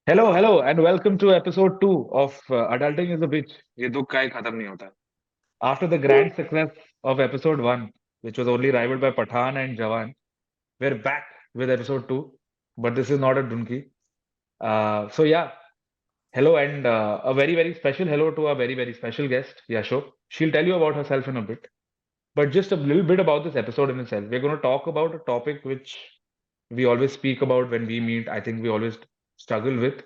Hello, and welcome to episode 2 of Adulting is a Bitch. ये दुख का ही खत्म नहीं होता. After the grand success of episode 1, which was only rivaled by Pathan and Jawan, we're back with episode 2, but this is not a Dunki. So, hello, and a very special hello to our very special guest, Yasho. She'll tell you about herself in a bit, but just a little bit about this episode in itself. We're going to talk about a topic which we always speak about when we meet. I think we always struggle with.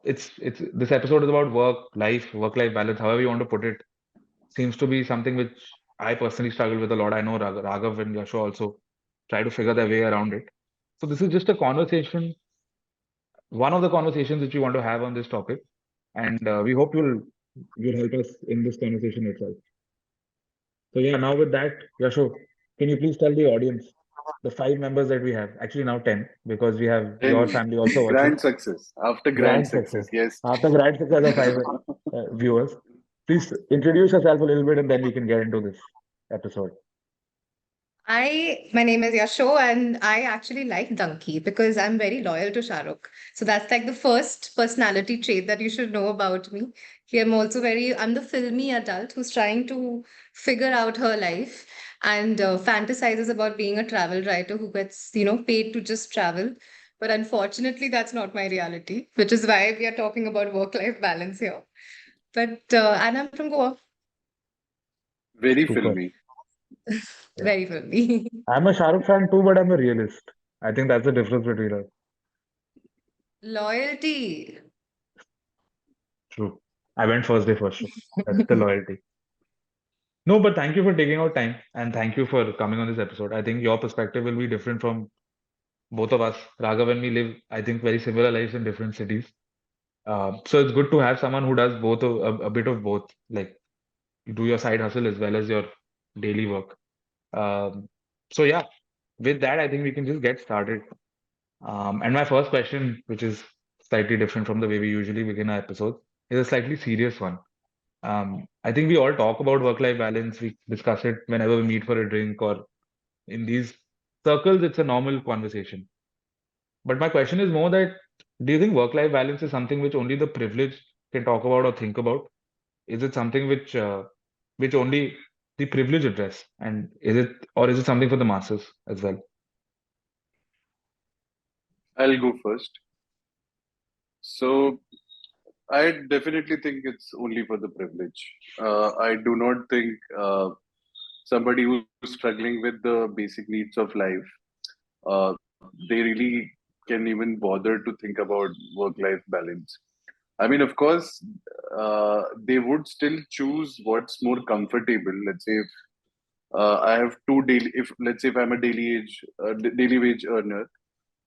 It's this episode is about work life balance, however you want to put it. Seems to be something which I personally struggle with a lot. I know Raghav and Yasho also try to figure their way around it. So this is just a conversation, one of the conversations which we want to have on this topic, and we hope you'll help us in this conversation itself. So yeah, now with that, Yasho, can you please tell the audience the five members that we have? Actually, now 10 because we have your And family also watching. grand success. After grand Grand success, success. yes. After grand success of five viewers, please introduce yourself a little bit and then we can get into this episode. My name is Yasho, and I actually like Donkey because I'm very loyal to Shahrukh. So that's like the first personality trait that you should know about me. I'm the filmy adult who's trying to figure out her life and fantasizes about being a travel writer who gets, paid to just travel. But unfortunately, that's not my reality, which is why we are talking about work-life balance here. And I'm from Goa, Very Super. filmy. Yeah. very filmy. I'm a Shahrukh fan too, but I'm a realist. I think that's the difference between us. Loyalty. True. I went first day first show. That's the loyalty. No, but thank you for taking out time and thank you for coming on this episode. I think your perspective will be different from both of us. Raghav and me live, I think, very similar lives in different cities. So it's good to have someone who does a bit of both. Like you do your side hustle as well as your daily work. Um, so yeah, with that, I think we can just get started. And my first question, which is slightly different from the way we usually begin our episodes, is a slightly serious one. I think we all talk about work-life balance. We discuss it whenever we meet for a drink or in these circles, it's a normal conversation. But my question is more that do you think work-life balance is something which only the privileged can talk about or think about? Is it something which only the privileged address? And is it something for the masses as well? I'll go first. So I definitely think it's only for the privilege. I do not think somebody who's struggling with the basic needs of life, they really can even bother to think about work-life balance. I mean, of course, they would still choose what's more comfortable. Let's say I have two daily, if let's say if I'm a daily wage earner.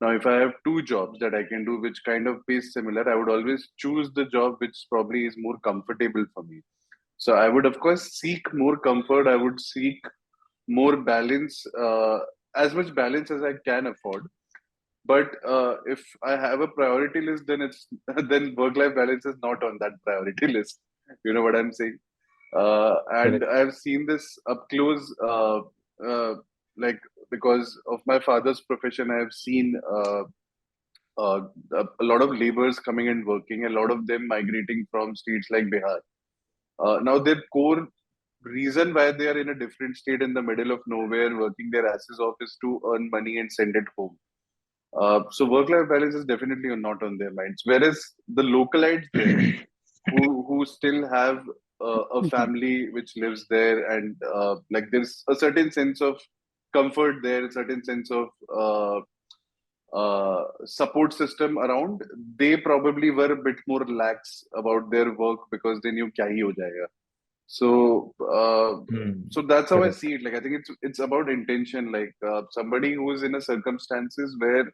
Now, if I have two jobs that I can do, which kind of pays similar, I would always choose the job which probably is more comfortable for me. So I would, of course, seek more comfort. I would seek more balance, as much balance as I can afford. But if I have a priority list, then it's then work-life balance is not on that priority list. You know what I'm saying? And Correct. I've seen this up close, uh, like because of my father's profession. I have seen uh, a lot of laborers coming and working, a lot of them migrating from states like Bihar. Now, their core reason why they are in a different state in the middle of nowhere, working their asses off, is to earn money and send it home. So work-life balance is definitely not on their minds. Whereas the localites there, who still have a family which lives there, and like there's a certain sense of comfort there, a certain sense of support system around. They probably were a bit more lax about their work because they knew kya hi ho jayega. So Hmm. so that's how I Correct. see it. Like I think it's about intention. Like somebody who is in a circumstances where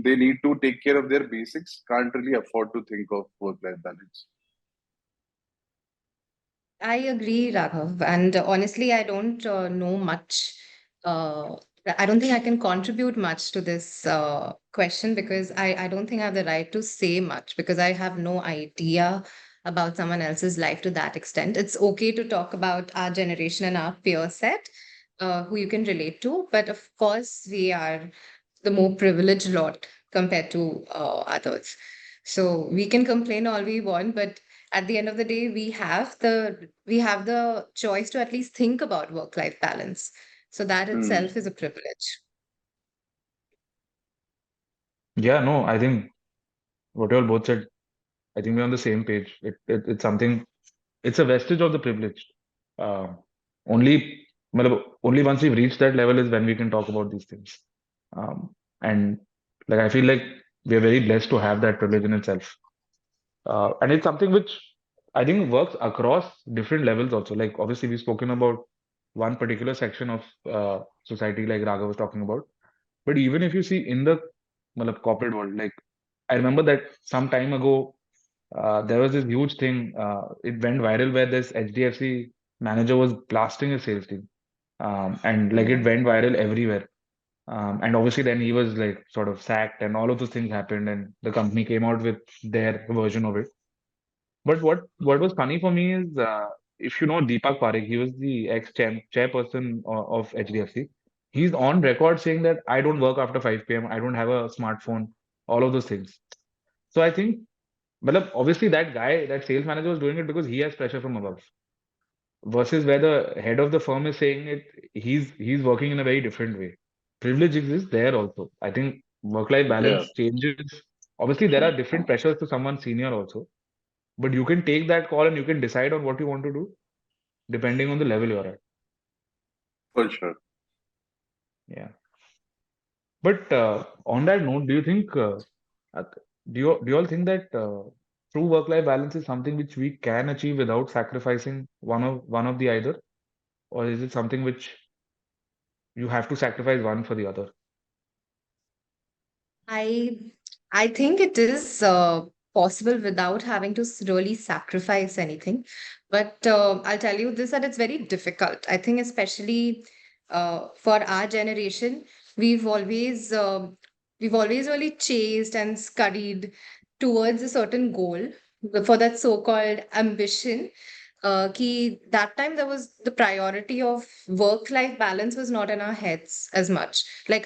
they need to take care of their basics can't really afford to think of work-life balance. I agree, Raghav. And honestly, I don't know much. Uh, I don't think I can contribute much to this question because I don't think I have the right to say much because I have no idea about someone else's life to that extent. It's okay to talk about our generation and our peer set, who you can relate to. But of course, we are the more privileged lot compared to others. So we can complain all we want, but at the end of the day, we have the choice to at least think about work-life balance. So that Hmm. itself is a privilege. Yeah, no, I think what you all both said, I think we're on the same page. It's something, it's a vestige of the privilege. Uh, only, only once we've reached that level is when we can talk about these things. And like I feel like we are very blessed to have that privilege in itself. And it's something which I think works across different levels also. Like obviously we've spoken about one particular section of society, like Raghav was talking about. But even if you see in the corporate world, like I remember that some time ago, there was this huge thing. It went viral where this HDFC manager was blasting his sales team, and like it Mhm. went viral everywhere. And obviously, then he was like sort of sacked, and all of those things happened, and the company came out with their version of it. But what was funny for me is, if you know Deepak Parekh, he was the ex-chairperson of HDFC. He's on record saying that I don't work after 5 p.m. I don't have a smartphone, all of those things. So I think, well, obviously that guy, that sales manager was doing it because he has pressure from above. Versus where the head of the firm is saying it, he's working in a very different way. Privilege exists there also. I think work-life Yeah, balance changes. Obviously, there are different pressures to someone senior also, but you can take that call and you can decide on what you want to do depending on the level you're at. for sure. Yeah. But on that note, do you think uh, do you all think that true work-life balance is something which we can achieve without sacrificing one of the either, or is it something which you have to sacrifice one for the other? I I think it is possible without having to really sacrifice anything. But I'll tell you this that it's very difficult. I think especially for our generation, we've always we've always really chased and scurried towards a certain goal for that so-called ambition. Ki that time there was the priority of work-life balance was not in our heads as much. Like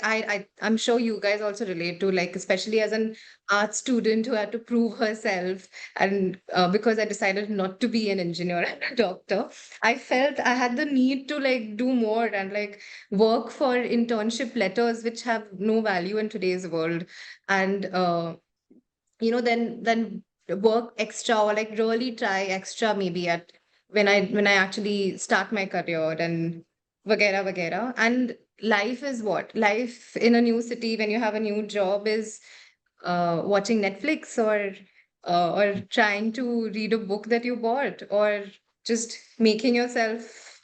I'm sure you guys also relate to, like especially as an art student who had to prove herself, and because I decided not to be an engineer and a doctor, I felt I had the need to like do more and like work for internship letters which have no value in today's world, and then work extra or like really try extra maybe at when I actually start my career and vagera vagera. And life is what life in a new city when you have a new job is watching Netflix or trying to read a book that you bought or just making yourself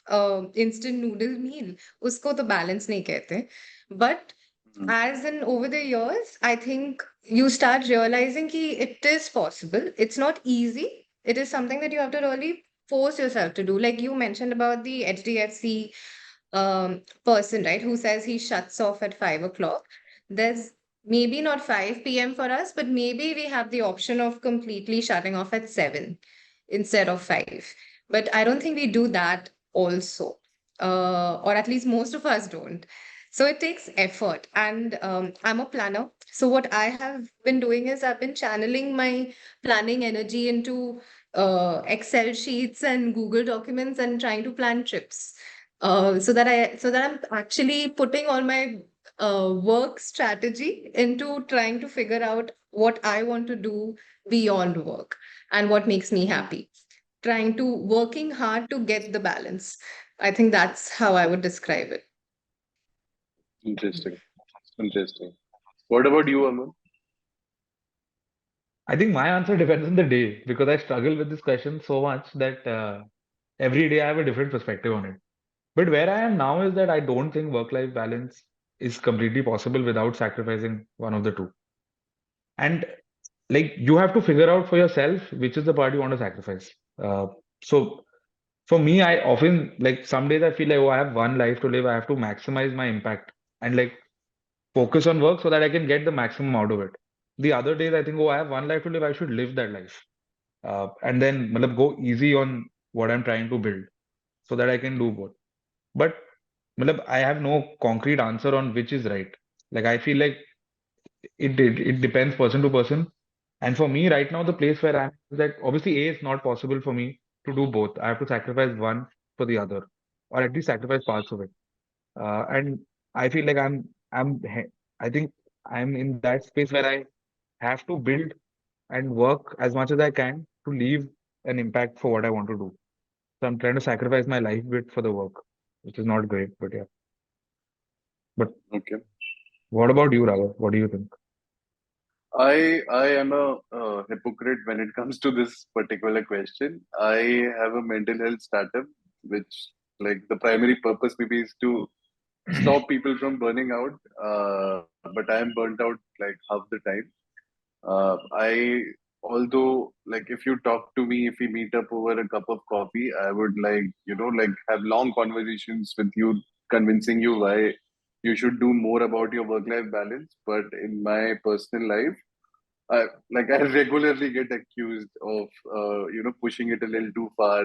instant noodle meal. Usko to balance nahi kehte. But Hmm. as in over the years, I think you start realizing ki it is possible. It's not easy. It is something that you have to really force yourself to do. Like you mentioned about the HDFC person, right, who says he shuts off at 5 o'clock. There's maybe not 5 p.m. for us, but maybe we have the option of completely shutting off at 7 instead of 5. But I don't think we do that also, or at least most of us don't. So it takes effort. And I'm a planner. So what I have been doing is I've been channeling my planning energy into Excel sheets and Google documents and trying to plan trips. So that I'm actually putting all my work strategy into trying to figure out what I want to do beyond work and what makes me happy. Trying to working hard to get the balance. I think that's how I would describe it. Interesting. Interesting. What about you, Aman? I think my answer depends on the day because I struggle with this question so much that every day I have a different perspective on it. But where I am now is that I don't think work-life balance is completely possible without sacrificing one of the two. And like you have to figure out for yourself which is the part you want to sacrifice. So for me, I often like some days I feel like, oh, I have one life to live. I have to maximize my impact and like focus on work so that I can get the maximum out of it. The other days I think, oh, I have one life to live. I should live that life. And then matlab, go easy on what I'm trying to build so that I can do both. But matlab, I have no concrete answer on which is right. Like I feel like it depends person to person. And for me right now, the place where I'm is that obviously A, it's not possible for me to do both. I have to sacrifice one for the other, or at least sacrifice parts of it. And I feel like I think I'm in that space where I have to build and work as much as I can to leave an impact for what I want to do. So I'm trying to sacrifice my life bit for the work, which is not great, but yeah. But Okay. what about you, Raghav? What do you think? I am a hypocrite when it comes to this particular question. I have a mental health startup, which like the primary purpose maybe is to stop people from burning out. But I am burnt out like half the time. I although like if you talk to me, if we meet up over a cup of coffee, I would like like have long conversations with you, convincing you why you should do more about your work-life balance. But in my personal life, I like I regularly get accused of pushing it a little too far,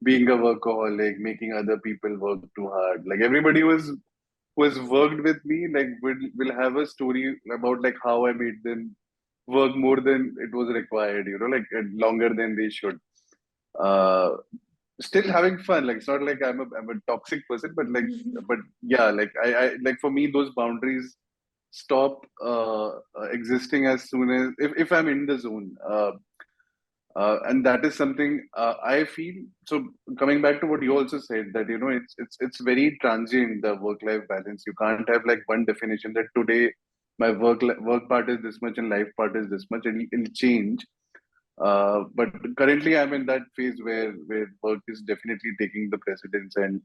being a workaholic, making other people work too hard. Like everybody was worked with me, like will have a story about like how I made them work more than it was required, like longer than they should. Uh, Still having fun. Like it's not like I'm a toxic person, but yeah, like I like for me those boundaries stop existing as soon as if I'm in the zone. And that is something I feel. So coming back to what you also said, that it's very transient, the work life balance. You can't have like one definition that today my work part is this much and life part is this much, and it'll change. But currently, I'm in that phase where work is definitely taking the precedence, and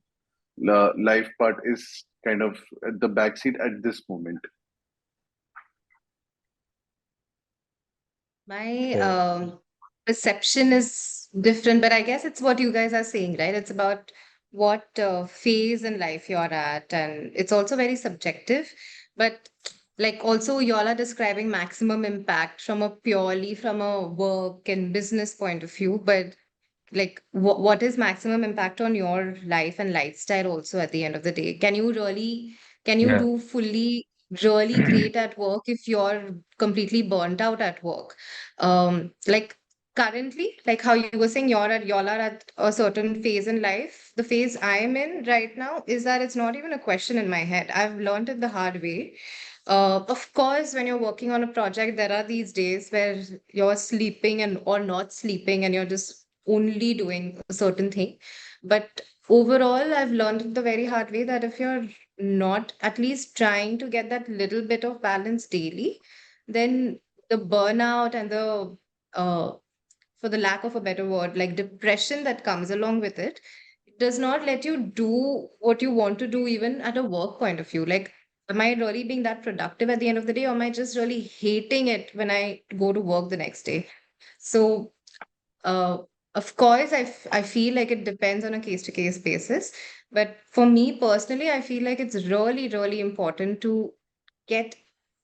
life part is kind of at the backseat at this moment. My Fair. perception is different, but I guess it's what you guys are saying, right? It's about what phase in life you're at, and it's also very subjective. But like also, y'all are describing maximum impact from a purely from a work and business point of view, but like what is maximum impact on your life and lifestyle also at the end of the day? Can you Yeah. do fully really great at work if you're completely burnt out at work? Like currently, like how you were saying, y'all are at a certain phase in life. The phase I'm in right now is that it's not even a question in my head. I've learned it the hard way. Of course, when you're working on a project, there are these days where you're sleeping and or not sleeping, and you're just only doing a certain thing. But overall, I've learned it the very hard way that if you're not at least trying to get that little bit of balance daily, then the burnout and the for the lack of a better word, like depression that comes along with it does not let you do what you want to do, even at a work point of view. Like, am I really being that productive at the end of the day, or am I just really hating it when I go to work the next day? So, uh, of course, I feel like it depends on a case to case basis. But for me personally, I feel like it's really, really important to get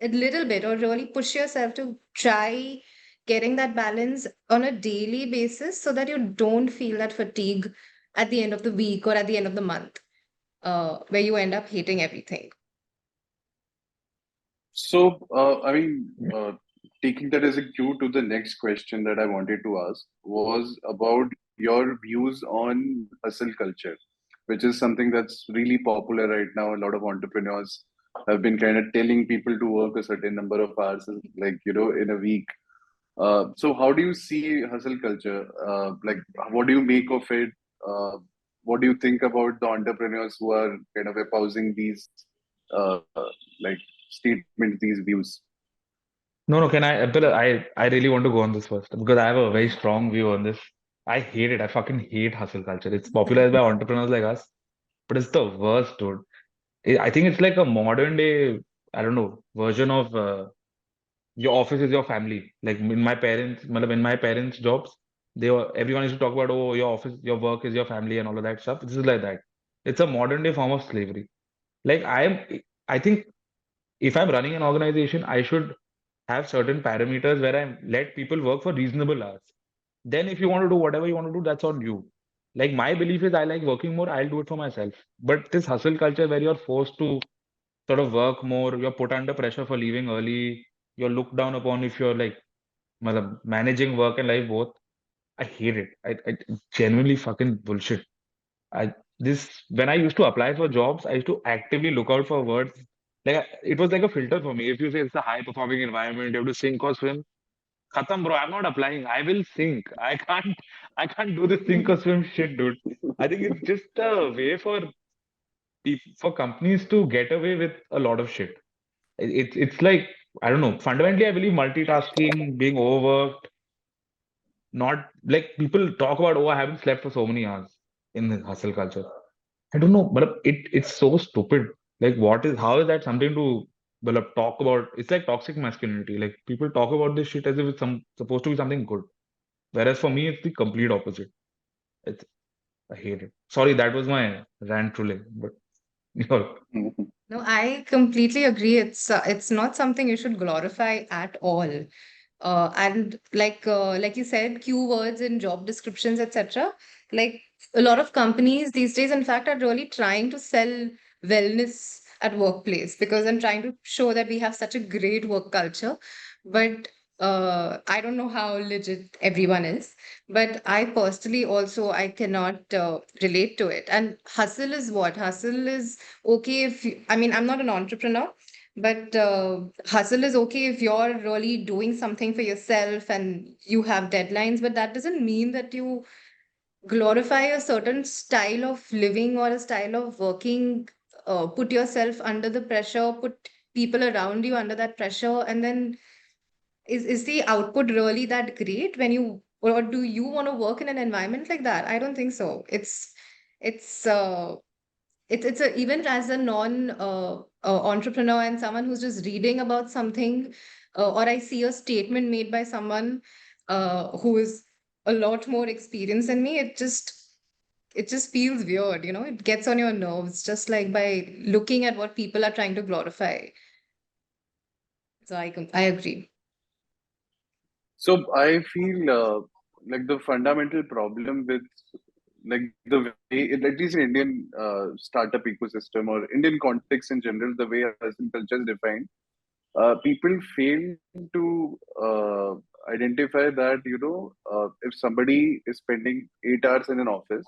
a little bit or really push yourself to try getting that balance on a daily basis so that you don't feel that fatigue at the end of the week or at the end of the month, where you end up hating everything. So, taking that as a cue to the next question that I wanted to ask was about your views on hustle culture, which is something that's really popular right now. A lot of entrepreneurs have been kind of telling people to work a certain number of hours, like, in a week. So, how do you see hustle culture? Like, what do you make of it? Uh, what do you think about the entrepreneurs who are kind of espousing these like statements, these views? No, no, can I, Abdullah, I really want to go on this first because I have a very strong view on this. I hate it. I fucking hate hustle culture. It's popularized by entrepreneurs like us, but it's the worst, dude. I think it's like a modern day, I don't know, version of your office is your family. Like in my parents' jobs, everyone used to talk about, oh, your office, your work is your family and all of that stuff. This is like that. It's a modern day form of slavery. Like I think if I'm running an organization, I should have certain parameters where I let people work for reasonable hours. Then if you want to do whatever you want to do, that's on you. Like my belief is I like working more, I'll do it for myself. But this hustle culture where you're forced to sort of work more, you're put under pressure for leaving early, you're looked down upon if you're like matlab, managing work and life both. I hate it. I genuinely fucking bullshit. I this when I used to apply for jobs, I used to actively look out for words. It was like a filter for me. If you say it's a high performing environment, you have to sink or swim. Khatam, bro. I'm not applying. I will sink. I can't do this sink or swim shit, dude. I think it's just a way for for companies to get away with a lot of shit. It's like I don't know. Fundamentally, I believe multitasking, being overworked, not like people talk about, oh, I haven't slept for so many hours in the hustle culture. I don't know, but it's so stupid. Like, how is that something to well, talk about? It's like toxic masculinity. Like people talk about this shit as if it's supposed to be something good. Whereas for me, it's the complete opposite. It's I hate it. Sorry, that was my rant truly, but you know, No, I completely agree. It's not something you should glorify at all. And like you said, keywords in job descriptions, etc. Like a lot of companies these days, in fact, are really trying to sell wellness at workplace because I'm trying to show that we have such a great work culture. But I don't know how legit everyone is. But I personally also I cannot relate to it. And hustle is what? Hustle is okay if I mean I'm not an entrepreneur, but hustle is okay if you're really doing something for yourself and you have deadlines, but that doesn't mean that you glorify a certain style of living or a style of working, put yourself under the pressure, put people around you under that pressure, and then is the output really that great when you or do you want to work in an environment like that? I don't think so. It's it's a even as a non entrepreneur and someone who's just reading about something, or I see a statement made by someone who is a lot more experienced than me, it just feels weird, you know. It gets on your nerves just like by looking at what people are trying to glorify. So I agree. So I feel like the fundamental problem with like the way, at least in Indian startup ecosystem or Indian context in general, the way hustle culture is defined, people fail to identify that if somebody is spending 8 hours in an office,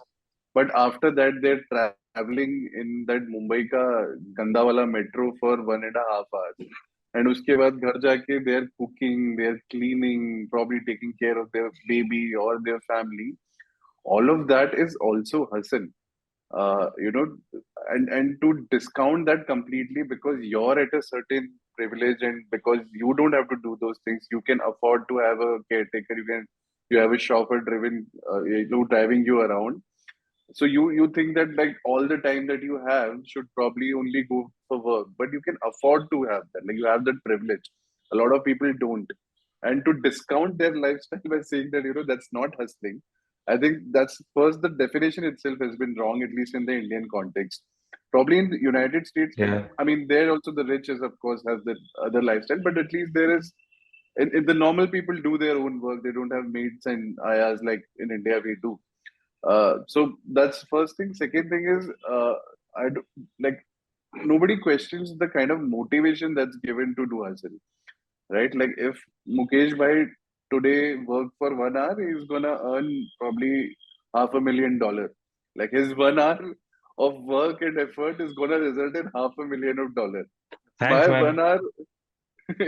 but after that they're traveling in that Mumbai ka ganda wala metro for 1.5 hours, and उसके बाद घर जाके they're cooking, they're cleaning, probably taking care of their baby or their family. All of that is also hustle. uh, you know, and to discount that completely because you're at a certain privilege and because you don't have to do those things, you can afford to have a caretaker, you have a chauffeur driving you around. So you think that like all the time that you have should probably only go for work, but you can afford to have that. Like you have that privilege. A lot of people don't, and to discount their lifestyle by saying that that's not hustling, I think that's first the definition itself has been wrong, at least in the Indian context. Probably in the United States, yeah, I mean, there also the rich is of course has the other lifestyle, but at least there is. If the normal people do their own work, they don't have maids and ayahs like in India we do. So that's first thing. Second thing is, I do, like nobody questions the kind of motivation that's given to do hustle, right? Like if Mukesh Bhai today work for 1 hour, he's gonna earn probably $500,000. Like his 1 hour of work and effort is gonna result in $500,000. thanks, My man. 1 hour,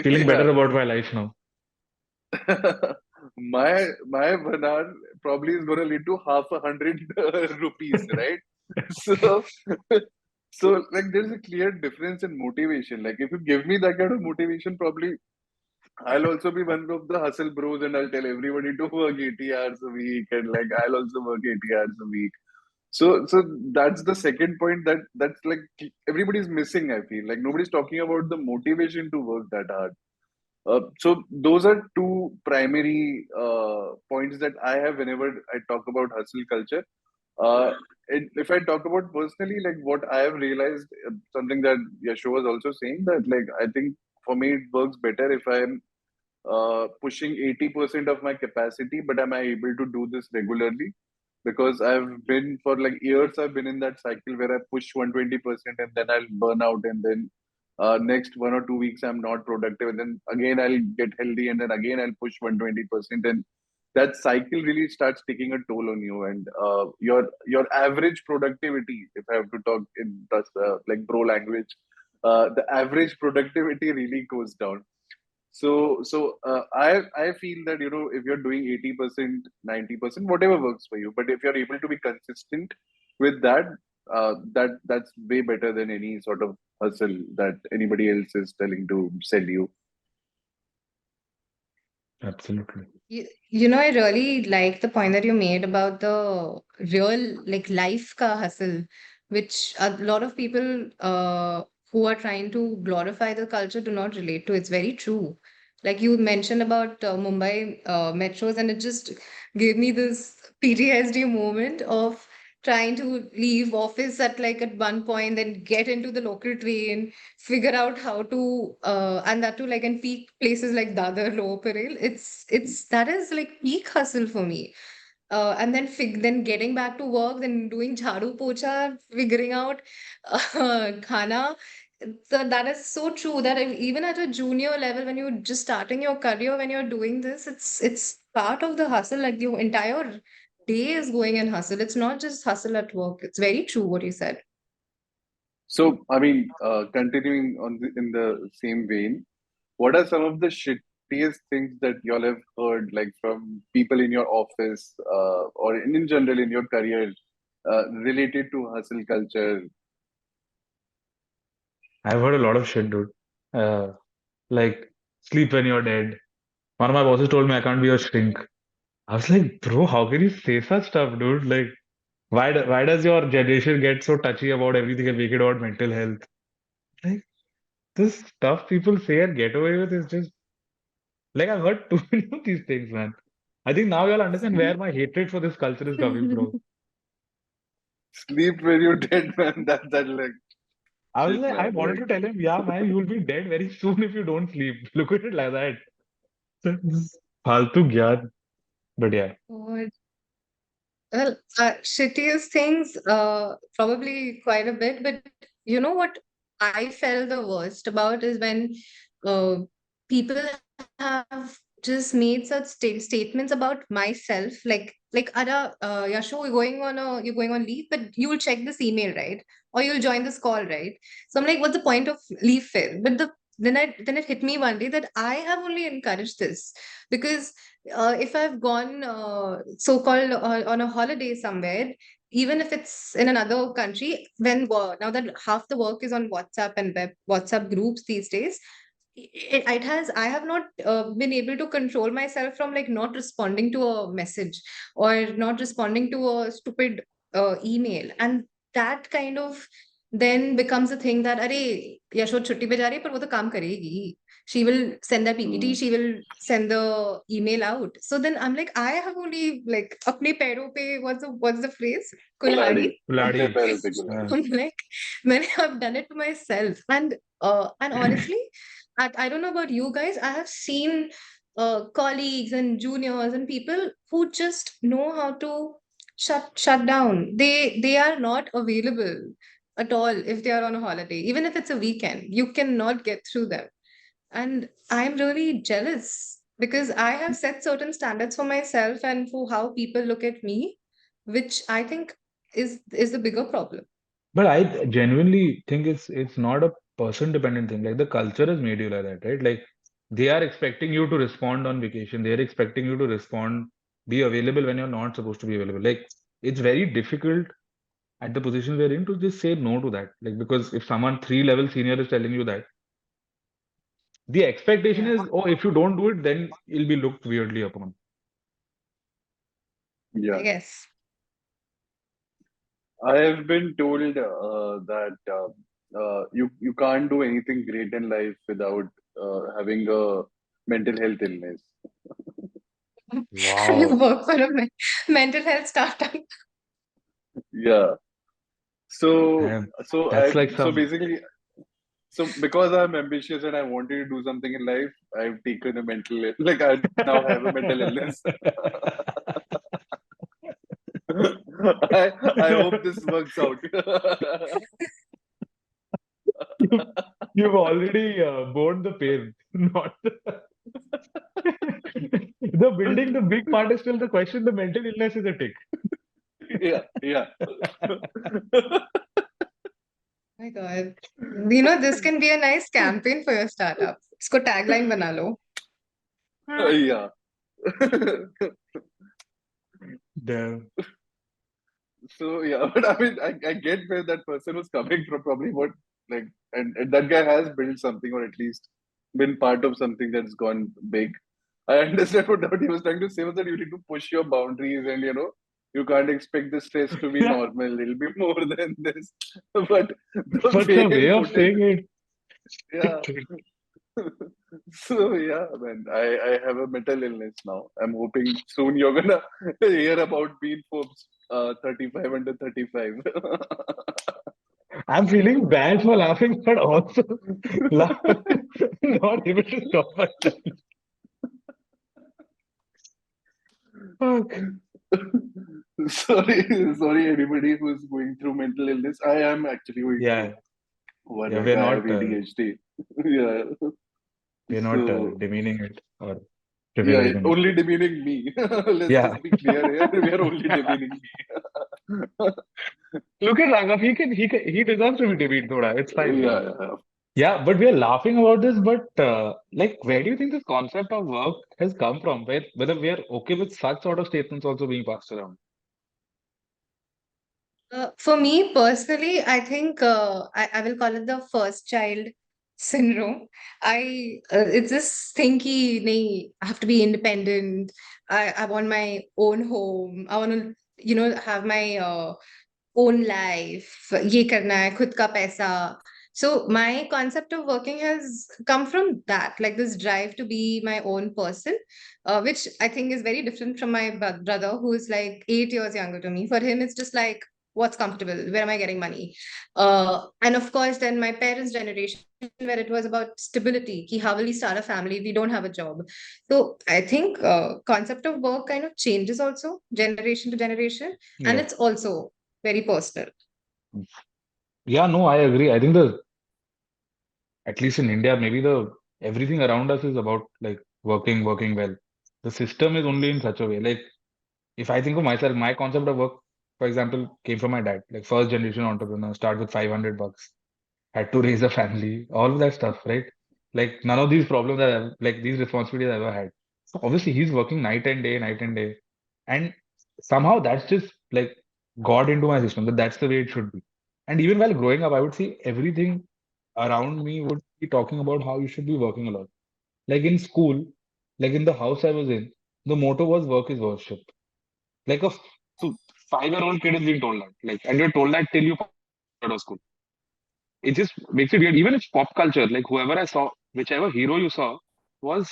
Feeling yeah. better about my life now. My 1 hour probably is going to lead to half a hundred rupees, right? So, so like there's a clear difference in motivation. Like if you give me that kind of motivation, probably I'll also be one of the hustle bros and I'll tell everybody to work 80 hours a week and like I'll also work 80 hours a week. So that's the second point that's like everybody's missing. I feel like nobody's talking about the motivation to work that hard. So those are two primary points that I have whenever I talk about hustle culture. And if I talk about personally, like what I have realized, something that Yasho was also saying that like I think for me it works better if I'm pushing 80% of my capacity, but am I able to do this regularly? Because I've been for like years, I've been in that cycle where I push 120% and then I'll burn out and then next 1 or 2 weeks I'm not productive, and then again I'll get healthy, and then again I'll push 120%, and that cycle really starts taking a toll on you, and your average productivity, if I have to talk in like bro language, the average productivity really goes down. I feel that, if you're doing 80%, 90%, whatever works for you, but if you're able to be consistent with that, that's way better than any sort of hustle that anybody else is telling to sell you. Absolutely. I really like the point that you made about the real, like, life ka hustle, which a lot of people who are trying to glorify the culture do not relate to. It's very true. Like you mentioned about Mumbai metros, and it just gave me this PTSD moment of trying to leave office at like at one point, then get into the local train, figure out how to and that too like in peak places like Dadar, Lower Parel. It's that is like peak hustle for me. And then then getting back to work, then doing jharu pocha, figuring out khana. So that is so true that even at a junior level, when you're just starting your career, when you're doing this, it's part of the hustle. Like the entire day is going in hustle. It's not just hustle at work. It's very true what you said. So, I mean, continuing in the same vein, what are some of the shittiest things that y'all have heard, like from people in your office, or in general in your career, related to hustle culture? I've heard a lot of shit, dude. Uh, like sleep when you're dead. One of my bosses told me I can't be a shrink. I was like, bro, how can you say such stuff, dude? Like, why does your generation get so touchy about everything and make it about mental health? Like, this stuff people say and get away with is just like I've heard too many of these things, man. I think now you'll understand where my hatred for this culture is coming from. Sleep when you're dead, man. That like I was shit, like, I man. wanted Like, to tell him, yeah, man, you'll be dead very soon if you don't sleep. Look at it like that. Faltu gyan. But yeah, God. Well, shittiest things, probably quite a bit. But you know what I felt the worst about is when uh, people have just made such statements about myself, like, Ada, Yasho, you're going on leave, but you will check this email, right? Or you'll join this call, right? So I'm like, what's the point of leave fail? But then it hit me one day that I have only encouraged this because if I've gone so-called on a holiday somewhere, even if it's in another country, now that half the work is on WhatsApp and WhatsApp groups these days, I have not been able to control myself from like not responding to a message or not responding to a stupid email, and that kind of then becomes a thing that अरे यशो छुट्टी पे जा रही है पर वो तो काम करेगी. She will send the PPT, hmm, she will send the email out. So then I'm like, I have only like अपने पैरों पे what's the phrase? kuladi. कुल्हाड़ी. Apne Kuladi. पैरों पे Uh, kuladi. I'm like, man, I've done it to myself. And honestly, I don't know about you guys, I have seen colleagues and juniors and people who just know how to shut down. They are not available at all if they are on a holiday. Even if it's a weekend, you cannot get through them. And I'm really jealous because I have set certain standards for myself and for how people look at me, which I think is the bigger problem. but I genuinely think it's not a person dependent thing. Like the culture has made you like that, right? Like they are expecting you to respond on vacation. They're expecting you to respond, be available when you're not supposed to be available. Like it's very difficult at the position we're in to just say no to that. Like because if someone three level senior is telling you that, the expectation Yeah, is, oh, if you don't do it, then you'll be looked weirdly upon. I Yeah. guess. I have been told that you can't do anything great in life without having a mental health illness. You Wow. work for a mental health startup. Yeah. So Damn. so That's I like so some. basically, so because I'm ambitious and I wanted to do something in life, I've taken a like I now have a mental illness. I hope this works out. You've, you've already borne the pain, not the building. The big part is still the question. The mental illness is a tick. Yeah. My God. This can be a nice campaign for your startup. इसको tagline बना लो. Yeah. Damn. So yeah, but I mean, I get where that person was coming from. Probably what like, and that guy has built something, or at least been part of something that's gone big. I understand what he was trying to say was that you need to push your boundaries, and you can't expect the stress to be Yeah, normal. It'll be more than this. But the but way the way he of put it, saying it. yeah. So yeah, man, I have a mental illness now. I'm hoping soon you're gonna hear about me in Forbes 35 under 35. I'm feeling bad for laughing, but also not able to stop myself. Fuck. Sorry, anybody who's going through mental illness. I am actually going through Yeah, one. yeah, Like I have ADHD. Yeah. we're not So demeaning it or yeah, trivializing it. only demeaning me. Let's Yeah, just be clear here. We are only demeaning me. look at Raghav. He deserves to be demeaned, thoda. It's fine, man. Yeah. Yeah, but we are laughing about this. But like, where do you think this concept of work has come from? Whether we are okay with such sort of statements also being passed around? For me personally, I think I will call it the first child syndrome. It's this thinky, nahi, I have to be independent. I want my own home. I want to, have my own life. ये करना है, खुद का पैसा. So my concept of working has come from that, like this drive to be my own person, which I think is very different from my brother, who is like 8 years younger to me. For him, it's just like, what's comfortable? Where am I getting money? And of course, then my parents' generation, where it was about stability. Ki, how will we start a family? We don't have a job. So I think concept of work kind of changes also generation to generation, and Yeah. it's also very personal. Yeah, no, I agree. I think at least in India, maybe everything around us is about like working well. The system is only in such a way. Like if I think of myself, my concept of work, for example, came from my dad, like first generation entrepreneur, start with $500, had to raise a family, all of that stuff, right? Like none of these problems like these responsibilities I ever had. So obviously he's working night and day. And somehow that's just like got into my system that that's the way it should be. And even while growing up, I would see everything around me would be talking about how you should be working a lot. Like in school, like in the house I was in, the motto was work is worship. Like so 5-year-old kid is being told that. Like, and you're told that till you come out of school. It just makes it weird. Even it's pop culture. Like whoever I saw, whichever hero you saw, was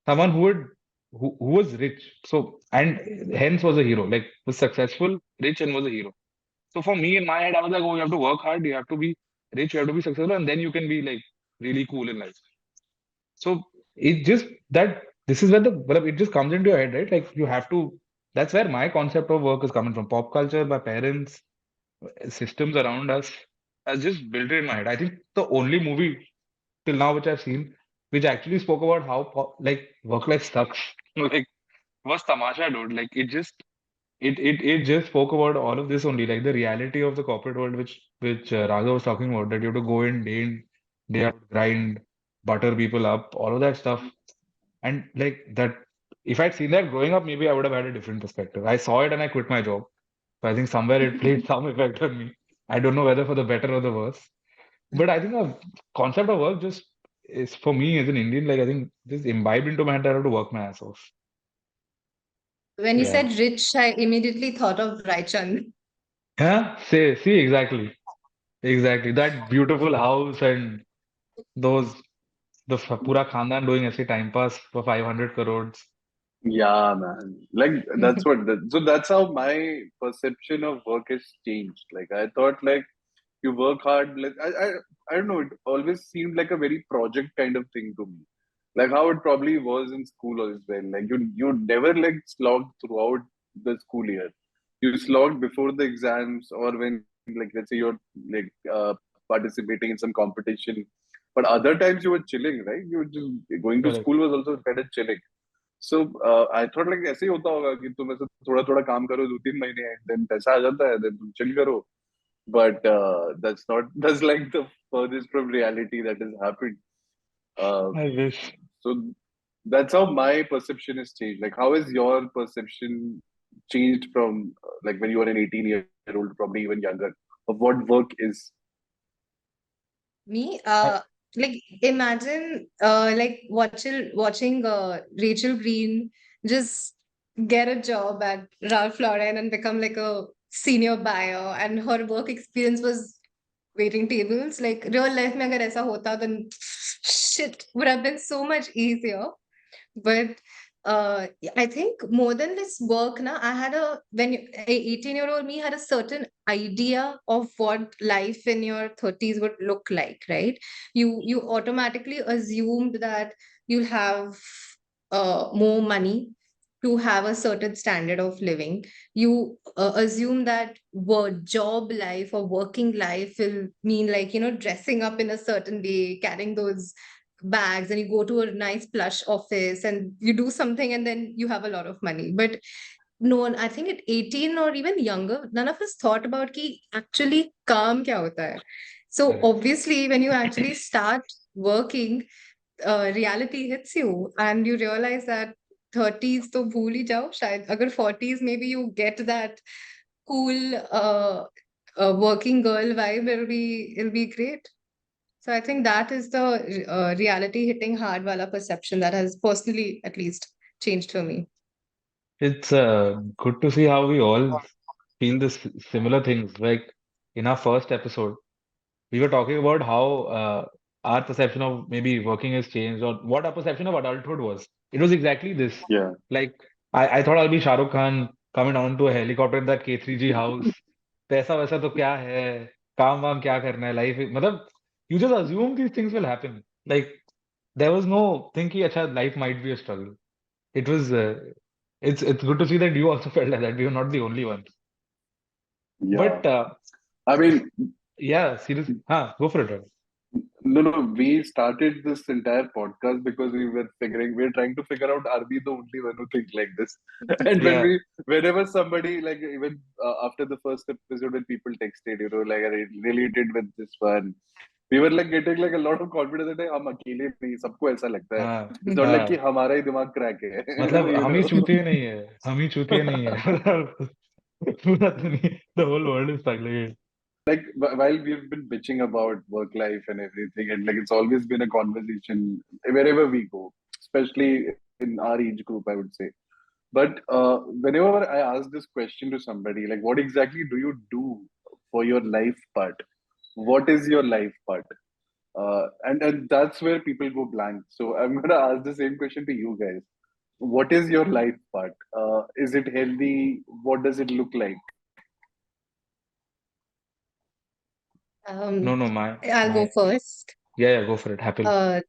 someone who was rich. So and hence was a hero. Like was successful, rich, and was a hero. So for me in my head, I was like, oh, you have to work hard, you have to be rich, you have to be successful, and then you can be like really cool in life. So it just that this is where well, it just comes into your head, right? Like you have to. That's where my concept of work is coming from. Pop culture, my parents, systems around us has just built it in my head. I think the only movie till now which I've seen which actually spoke about how like work life sucks like was Tamasha, dude. Like it just spoke about all of this only, like the reality of the corporate world, which Raghav was talking about, that you have to go in, day out, grind, butter people up, all of that stuff. And like that, if I'd seen that growing up, maybe I would have had a different perspective. I saw it and I quit my job. So I think somewhere it played some effect on me. I don't know whether for the better or the worse. But I think the concept of work just is for me as an Indian, like I think just imbibed into my head. I have to work my ass off. When you Yeah. said rich, I immediately thought of Raichand. Yeah. See, exactly. Exactly. That beautiful house and those pura khandan doing ऐसे time pass for 500 crores. Yeah, man. Like so that's how my perception of work has changed. Like I thought like you work hard. Like I don't know, it always seemed like a very project kind of thing to me. Like how it probably was in school as well. Like you never like slogged throughout the school year. You slogged before the exams or when like let's say you're like participating in some competition But other times you were chilling, right? You were just going to Correct. school was also kind of chilling. So I thought like ऐसे ही होता होगा कि तुम ऐसे थोड़ा थोड़ा काम करो 2-3 महीने and then पैसा आ जाता है then तुम chill करो. But that's like the furthest from reality that has happened. Uh, I wish. so that's how my perception has changed. Like, how has your perception changed from like when you were an 18-year-old, probably even younger, of what work is? Me, I, like imagine, like watching Rachel Green just get a job at Ralph Lauren and become like a senior buyer, and her work experience was waiting tables. Like real life में अगर ऐसा होता, then shit would have been so much easier. But I think more than this work, na, I had a 18-year-old me had a certain idea of what life in your 30s would look like, right? You automatically assumed that you'll have more money to have a certain standard of living. You assume that job life or working life will mean like, dressing up in a certain way, carrying those bags, and you go to a nice plush office and you do something and then you have a lot of money. But no one, I think at 18 or even younger, none of us thought about ki actually काम क्या होता है. So correct. obviously when you actually start working, reality hits you and you realize that 30s तो भूल ही जाओ शायद. अगर 40s maybe you get that cool working girl vibe, it'll be great. So I think that is the reality hitting hard wala perception that has personally at least changed for me. It's good to see how we all feel this similar things. Like in our first episode, we were talking about how our perception of maybe working has changed or what our perception of adulthood was. It was exactly this. Yeah. Like I thought I'll be Shah Rukh Khan coming down to a helicopter in that K3G house. पैसा वैसा तो क्या है, काम वाम क्या करना है, लाइफ मतलब you just assume these things will happen. Like there was no thing कि अच्छा life might be a struggle. It was it's good to see that you also felt like that. We were not the only ones. Yeah. But I mean, yeah, seriously, go for it. Ravi. no. We started this entire podcast because we were trying to figure out, are we the only one who think like this? And Yeah, whenever somebody, like, even after the first episode, when people texted, like, I related with this one, we were like getting like a lot of confidence that हम अकेले नहीं, सबको ऐसा लगता है. हाँ It's not like कि हाँ हमारा ही दिमाग क्रैक है, मतलब you हम ही know. चूतिए नहीं है, हम ही चूतिए नहीं है. पूरा दुनिया, the whole world is struggling. Like while we've been bitching about work life and everything, and like it's always been a conversation wherever we go, especially in our age group, I would say. But whenever I ask this question to somebody, like, what exactly do you do for your life part? What is your life part? And that's where people go blank. So I'm gonna ask the same question to you guys. What is your life part? Is it healthy? What does it look like? No, Um, no, my I'll go my first. yeah, go for it. Happily. Uh,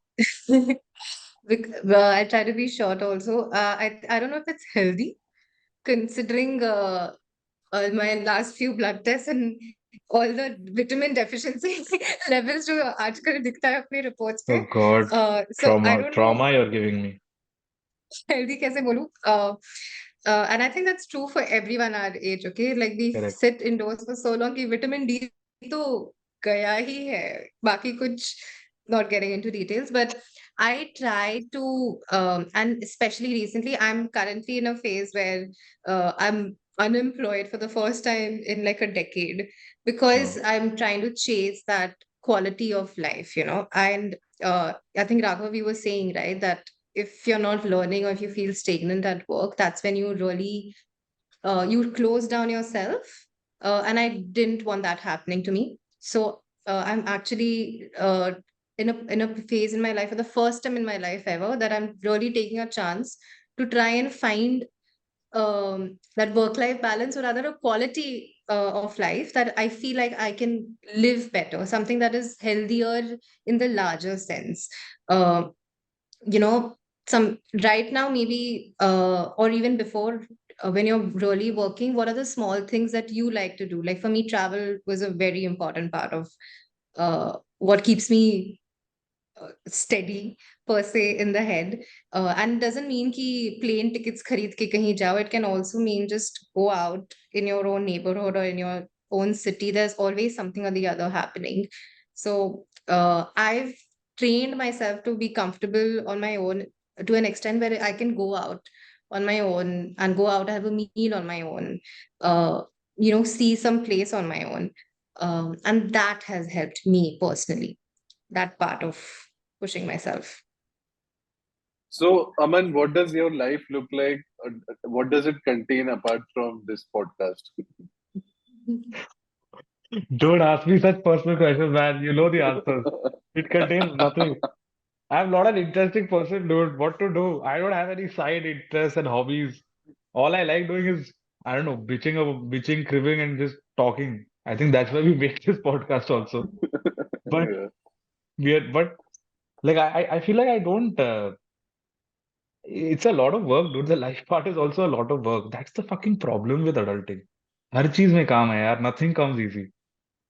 I try to be short also. I don't know if it's healthy considering my last few blood tests and all the vitamin deficiency levels जो आजकल दिखता है अपने reports Oh पे. God, So I don't know trauma you're giving me. healthy कैसे बोलूं. And I think that's true for everyone our age, okay? Like we Correct. sit indoors for so long कि vitamin D तो गया ही है. बाकी कुछ not getting into details, but I try to, and especially recently, I'm currently in a phase where I'm unemployed for the first time in like a decade because Oh, I'm trying to chase that quality of life, And I think Raghav, we were saying, right, that if you're not learning or if you feel stagnant at work, that's when you really you close down yourself. And I didn't want that happening to me. So I'm actually in a phase in my life for the first time in my life ever that I'm really taking a chance to try and find that work-life balance, or rather a quality of life that I feel like I can live better, something that is healthier in the larger sense. Uh, you know some right now maybe or even before, when you're really working, what are the small things that you like to do? Like for me, travel was a very important part of what keeps me steady per se in the head. And doesn't mean ki plane tickets khareed ke kahin jao. It can also mean just go out in your own neighborhood or in your own city. There's always something or the other happening. So I've trained myself to be comfortable on my own to an extent where I can go out on my own and go out, have a meal on my own, uh, see some place on my own. And that has helped me personally, that part of pushing myself. So, Aman, what does your life look like? What does it contain apart from this podcast? Don't ask me such personal questions, man. You know the answers. It contains nothing. I'm not an interesting person, dude. What to do? I don't have any side interests and hobbies. All I like doing is, I don't know, bitching, cribbing, and just talking. I think that's why we make this podcast also. But Yeah. but like I feel like I don't. It's a lot of work, dude. The life part is also a lot of work. That's the fucking problem with adulting. हर चीज में काम है यार. Nothing comes easy.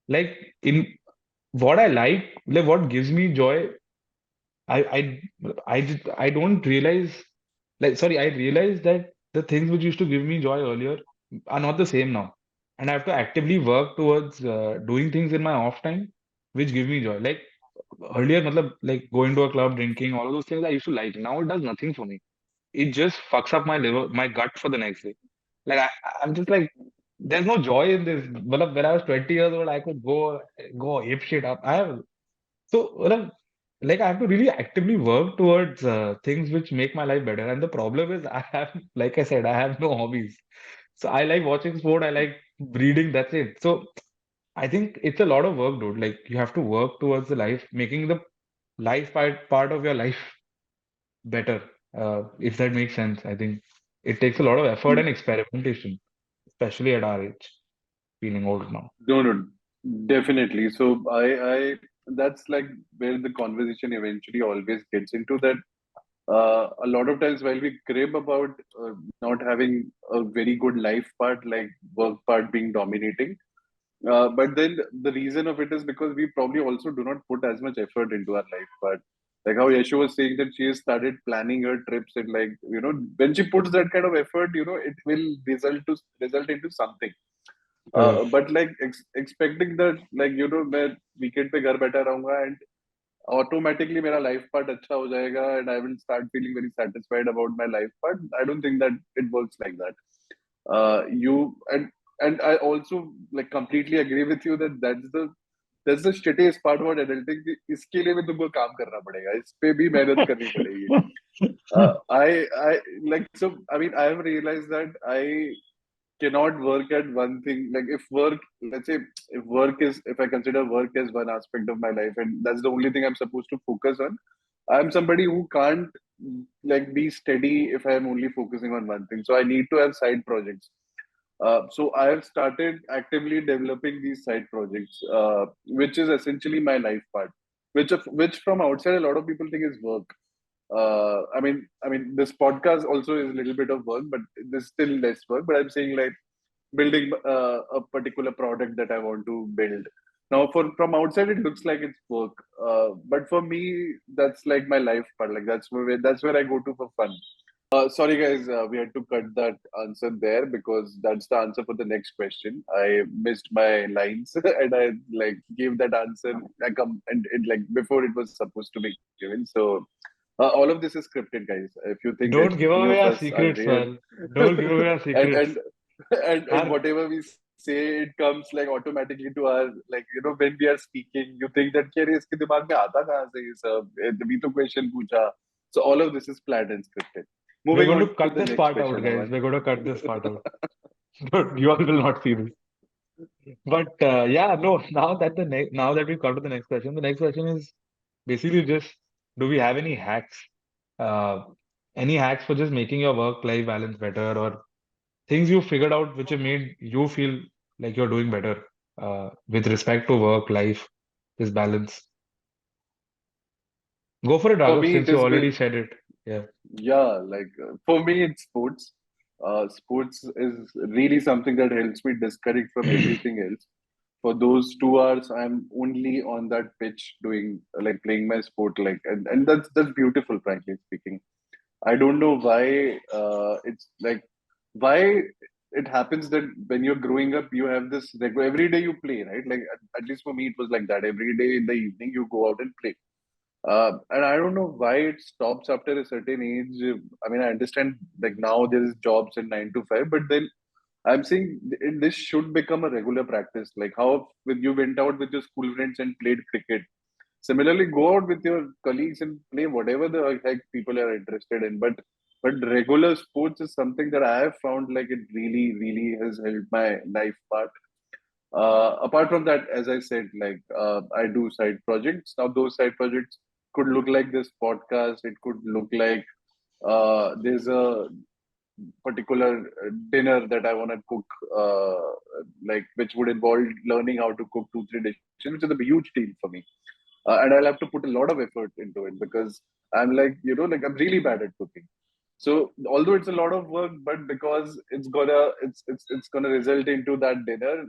Like in what I like what gives me joy, I I I don't realize, I realize that the things which used to give me joy earlier are not the same now, and I have to actively work towards doing things in my off time which give me joy. Like earlier, like going to a club, drinking, all of those things I used to like. Now it does nothing for me. It just fucks up my liver, my gut for the next day. Like I'm just like, there's no joy in this. When I was 20 years old, I could go ape shit up. I have so like I have to really actively work towards things which make my life better. And the problem is I have, like I said, I have no hobbies. So I like watching sport, I like reading, that's it. So I think it's a lot of work, dude. Like you have to work towards the life, making the life part of your life better. If that makes sense. I think it takes a lot of effort and experimentation, especially at our age, feeling old now. No, no, definitely. So that's like where the conversation eventually always gets into that. A lot of times while we crib about not having a very good life part, like work part being dominating, but then the reason of it is because we probably also do not put as much effort into our life part. Like how Yasho was saying that she has started planning her trips and like, when she puts that kind of effort, it will result into something. Uh, But like expecting that like मैं weekend पे घर बैठा रहूंगा and automatically मेरा life part अच्छा हो जाएगा and I will start feeling very satisfied about my life part. I don't think that it works like that. You and I also like completely agree with you that that's the shittiest part about adulting कि इसके लिए भी तुमको काम करना पड़ेगा इस पे भी मेहनत करनी पड़ेगी. I like so I mean I have realized that I cannot work at one thing. Like if work, let's say, if I consider work as one aspect of my life, and that's the only thing I'm supposed to focus on, I'm somebody who can't like be steady if I'm only focusing on one thing. So I need to have side projects. So I have started actively developing these side projects, which is essentially my life part, which from outside a lot of people think is work. I mean, this podcast also is a little bit of work, but there's still less work. But I'm saying like building a particular product that I want to build. Now, from outside, it looks like it's work, but for me, that's like my life part. Like that's where I go to for fun. Sorry, guys, we had to cut that answer there because that's the answer for the next question. I missed my lines and I like gave that answer like and it, like before it was supposed to be given. So all of this is scripted, guys. If you think don't give any away of our us are secrets, there, man. Don't give away our and secrets. and Our whatever we say, it comes like automatically to our like when we are speaking, you think that क्या रे इसके दिमाग में आता कहाँ से ये सब? तभी तो question पूछा. So all of this is planned and scripted. We're Moving going to on to cut the this next part out, question, guys. Aman. We're going to cut this part out. You all will not see this. But yeah, no. Now that we've come to the next question, the next question is basically just, do we have any hacks? Uh, any hacks for just making your work-life balance better, or things you figured out which have made you feel like you're doing better with respect to work, life, this balance? Go for it, For Raghav, me, it since you has already been said it. Yeah. yeah, like for me, it's sports. Sports is really something that helps me disconnect from everything else. For those 2 hours, I'm only on that pitch doing like playing my sport, like, and that's beautiful, frankly speaking. I don't know why it's like why it happens that when you're growing up, you have this like every day you play, right? Like at least for me, it was like that. Every day in the evening, you go out and play. And I don't know why it stops after a certain age. I mean, I understand like now there is jobs in 9 to 5, but then I'm saying this should become a regular practice. Like how when you went out with your school friends and played cricket. Similarly, go out with your colleagues and play whatever the heck people are interested in. But regular sports is something that I have found like it really, really has helped my life part. Apart from that, as I said, like I do side projects. Now those side projects could look like this podcast. It could look like there's a particular dinner that I want to cook, like which would involve learning how to cook 2 3 dishes, which is a huge deal for me. And I'll have to put a lot of effort into it because I'm like, like I'm really bad at cooking. So although it's a lot of work, but because it's gonna result into that dinner,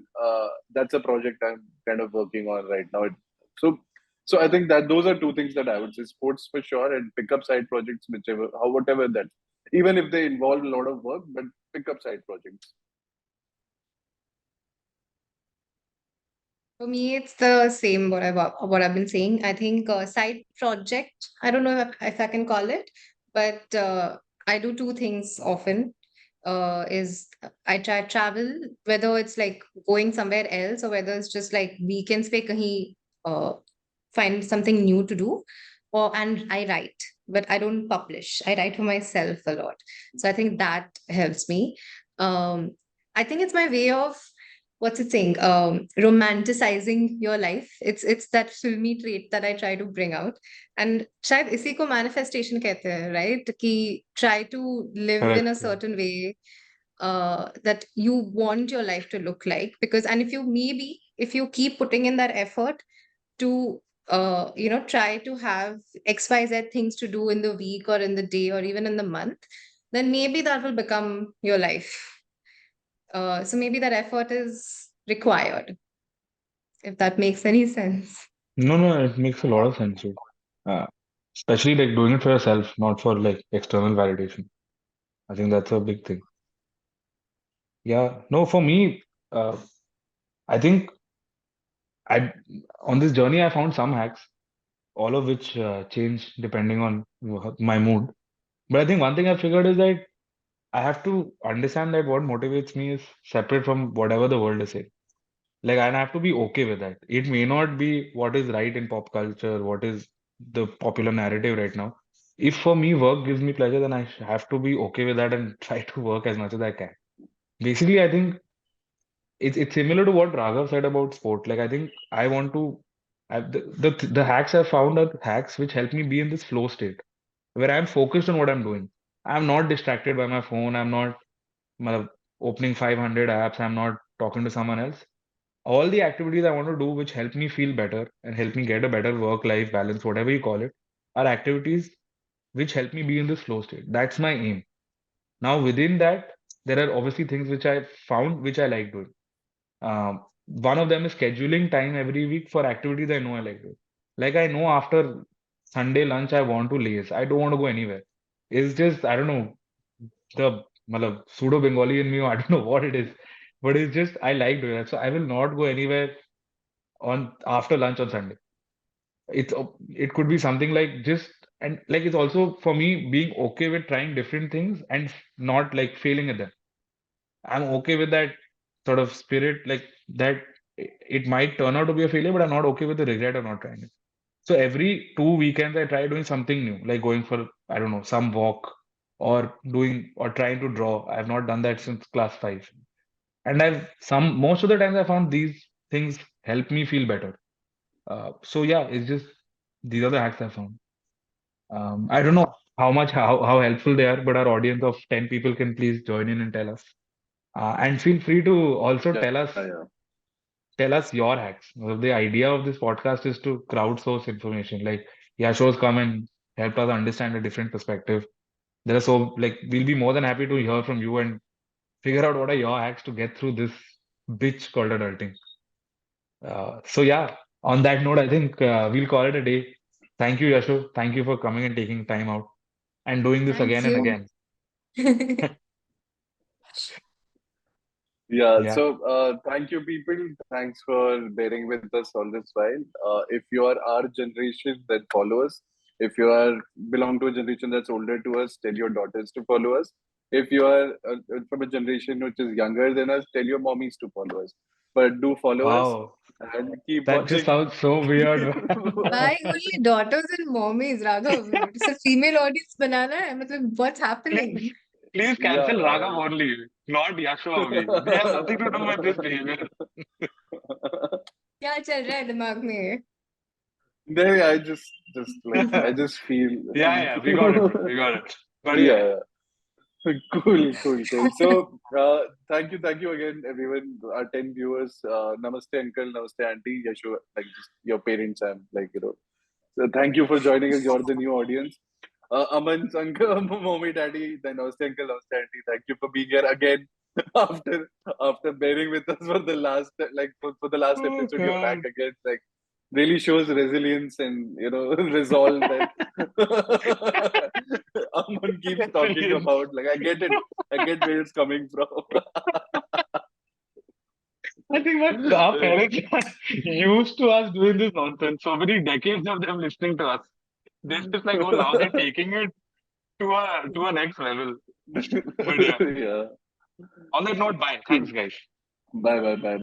that's a project I'm kind of working on right now. So so I think that those are two things that I would say: sports for sure, and pick up side projects, whichever, how whatever that, even if they involve a lot of work, but pick up side projects. For me, it's the same what I've been saying. I think side project. I don't know if I can call it, but I do two things often. Is I try travel, whether it's like going somewhere else or whether it's just like weekends pe kahin find something new to do, or and I write, but I don't publish. I write for myself a lot, so I think that helps me. Um, I think it's my way of what's it saying romanticizing your life. It's that filmy trait that I try to bring out, and शायद इसी को manifestation कहते हैं, right? कि try to live in Correct. a certain way that you want your life to look like, because and if you keep putting in that effort to try to have xyz things to do in the week or in the day or even in the month, then maybe that will become your life. So maybe that effort is required, if that makes any sense. No, no, it makes a lot of sense, too. Uh, Especially like doing it for yourself, not for like external validation. I think that's a big thing. Yeah. No, for me, I think I on this journey I found some hacks, all of which change depending on my mood. But I think one thing I figured is that I have to understand that what motivates me is separate from whatever the world is saying. Like, and I have to be okay with that. It may not be what is right in pop culture, what is the popular narrative right now. If for me work gives me pleasure, then I have to be okay with that and try to work as much as I can. Basically, I think it's similar to what Raghav said about sport. Like, I think I want to. The hacks I found are hacks which help me be in this flow state where I'm focused on what I'm doing. I'm not distracted by my phone. I'm not opening 500 apps. I'm not talking to someone else. All the activities I want to do which help me feel better and help me get a better work-life balance, whatever you call it, are activities which help me be in this flow state. That's my aim. Now, within that, there are obviously things which I found which I like doing. One of them is scheduling time every week for activities I know I like doing. Like I know after Sunday lunch, I want to laze. I don't want to go anywhere. It's just, I don't know, the pseudo Bengali in me, or I don't know what it is, but it's just I like doing that. So I will not go anywhere on after lunch on Sunday. It could be something like just and like it's also for me being okay with trying different things and not like failing at them. I'm okay with that sort of spirit, like that it might turn out to be a failure, but I'm not okay with the regret of not trying it. So every 2 weekends, I try doing something new, like going for, I don't know, some walk or doing or trying to draw. I've not done that since class five. And most of the times I found these things help me feel better. So yeah, it's just these are the hacks I found. I don't know how helpful they are, but our audience of 10 people can please join in and tell us. And feel free to also Yeah, yeah. tell us your hacks. Well, the idea of this podcast is to crowdsource information. Like Yasho's come and helped us understand a different perspective. There are so like we'll be more than happy to hear from you and figure out what are your hacks to get through this bitch called adulting. So yeah, on that note, I think we'll call it a day. Thank you, Yasho. Thank you for coming and taking time out and doing this Thank again and you. again. Yeah, Yeah. so thank you, people. Thanks for bearing with us all this while. If you are our generation, then follow us. If you are belong to a generation that's older to us, tell your daughters to follow us. If you are from a generation which is younger than us, tell your mommies to follow us. But do follow us Wow. and keep That just watching. sounds so weird. Why only daughters and mommies, Raghav? सिर्फ female audience बनाना है? मतलब what's happening? Please, please Yeah, cancel Raghav only, not Yasho Abhi. They have nothing to do with this behavior. क्या चल रहा है दिमाग में? no, I just like I just feel Yeah, yeah, we got it, bro. We got it. But yeah, yeah. Cool, cool, cool. So, thank you again, everyone. Our 10 viewers. Namaste, uncle. Namaste, auntie. Yashu, like just your parents, and So, thank you for joining us. You're the new audience. Aman's uncle, mommy, daddy. Then namaste, uncle. Namaste, auntie. Thank you for being here again after bearing with us for the last for the last oh episode. You're back God. again. Like really shows resilience and resolve that Aman keeps talking Resilience. about. Like I get it. I get where it's coming from. I think that our parents are used to us doing this nonsense. So many decades of them listening to us. They're just like, oh, now they're taking it to a next level. But yeah. Yeah. On that note, bye. Cool. Thanks, guys. Bye bye bye.